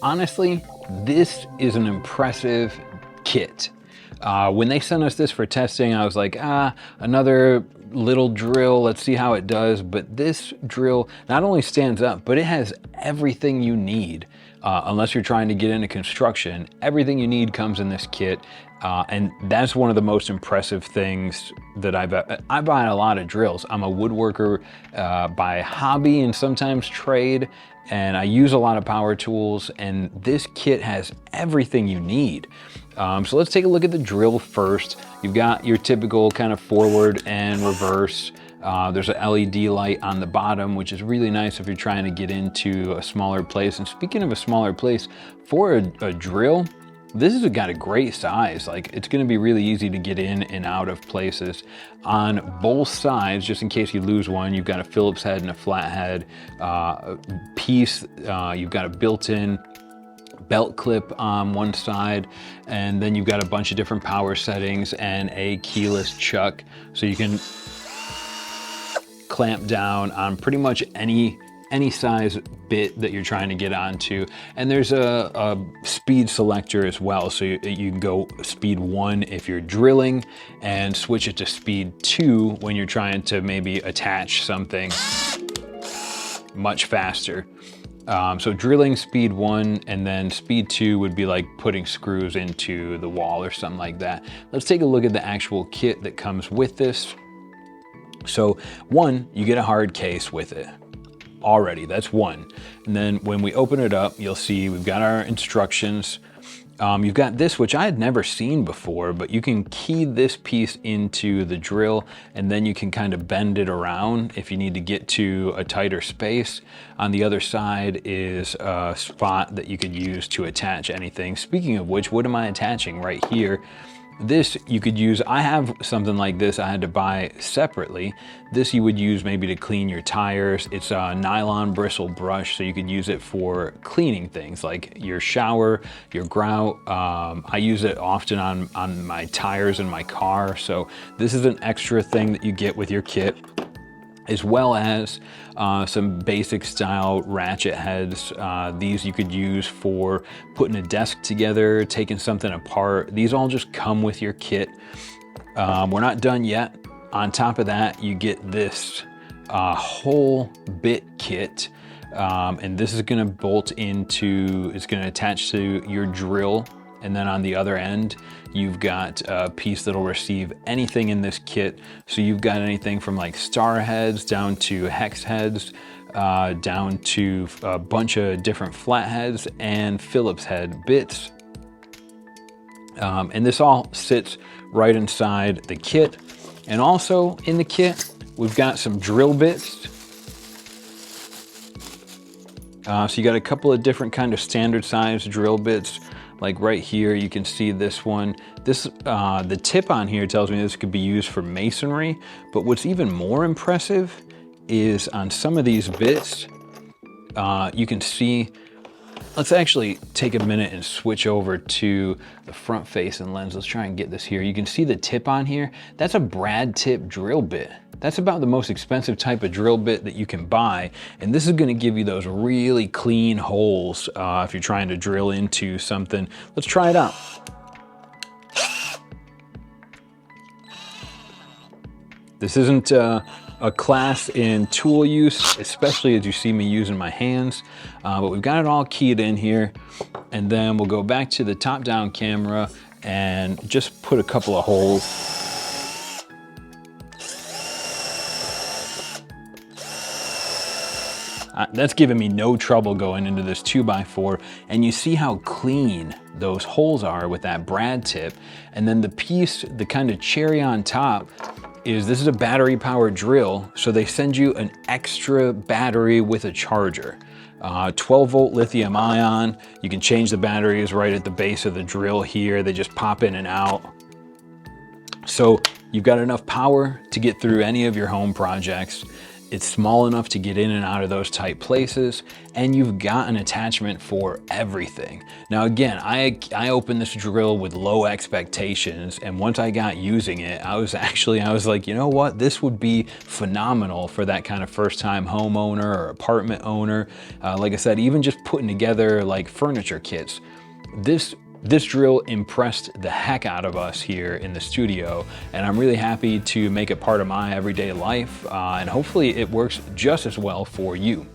Honestly, this is an impressive kit. When they sent us this for testing, I was like, another little drill, let's see how it does. But this drill not only stands up, but it has everything you need. Unless you're trying to get into construction, everything you need comes in this kit. And that's one of the most impressive things that I buy a lot of drills. I'm a woodworker by hobby and sometimes trade, and I use a lot of power tools, and this kit has everything you need. So let's take a look at the drill first. You've got your typical kind of forward and reverse. There's an LED light on the bottom, which is really nice if you're trying to get into a smaller place. And speaking of a smaller place, for a drill, this has got a great size. Like, it's going to be really easy to get in and out of places. On both sides, just in case you lose one, you've got a Phillips head and a flathead piece. You've got a built-in belt clip on one side, and then you've got a bunch of different power settings and a keyless chuck, so you can clamp down on pretty much any size bit that you're trying to get onto. And there's a speed selector as well, so you can go speed 1 if you're drilling and switch it to speed 2 when you're trying to maybe attach something much faster. So drilling speed 1, and then speed 2 would be like putting screws into the wall or something like that. Let's take a look at the actual kit that comes with this. So 1, you get a hard case with it already, that's 1. And then when we open it up, you'll see we've got our instructions. You've got this, which I had never seen before, but you can key this piece into the drill, and then you can kind of bend it around if you need to get to a tighter space. On the other side is a spot that you could use to attach anything. Speaking of which, what am I attaching right here? This you could use, I have something like this I had to buy separately. This you would use maybe to clean your tires. It's a nylon bristle brush, so you could use it for cleaning things like your shower, your grout. I use it often on my tires in my car, so this is an extra thing that you get with your kit, as well as some basic style ratchet heads. These you could use for putting a desk together, taking something apart. These all just come with your kit. We're not done yet. On top of that, you get this whole bit kit. And this is gonna bolt into, it's gonna attach to your drill. And then on the other end, you've got a piece that'll receive anything in this kit. So you've got anything from like star heads down to hex heads, down to a bunch of different flatheads and Phillips head bits. And this all sits right inside the kit. And also in the kit, we've got some drill bits. So you got a couple of different kind of standard size drill bits. Like right here, you can see this one. This, the tip on here tells me this could be used for masonry, but what's even more impressive is on some of these bits, you can see, let's actually take a minute and switch over to the front facing lens. Let's try and get this here. You can see the tip on here. That's a brad tip drill bit. That's about the most expensive type of drill bit that you can buy. And this is gonna give you those really clean holes if you're trying to drill into something. Let's try it out. This isn't a class in tool use, especially as you see me using my hands, but we've got it all keyed in here. And then we'll go back to the top-down camera and just put a couple of holes. That's giving me no trouble going into this 2x4, and you see how clean those holes are with that brad tip. And then the piece, the kind of cherry on top, is this is a battery powered drill, so they send you an extra battery with a charger. 12 volt lithium ion. You can change the batteries right at the base of the drill here. They just pop in and out. So you've got enough power to get through any of your home projects. It's small enough to get in and out of those tight places, and you've got an attachment for everything. Now again, I opened this drill with low expectations, and once I got using it, I was like, you know what, this would be phenomenal for that kind of first-time homeowner or apartment owner. Like I said, even just putting together like furniture kits. This drill impressed the heck out of us here in the studio, and I'm really happy to make it part of my everyday life, and hopefully it works just as well for you.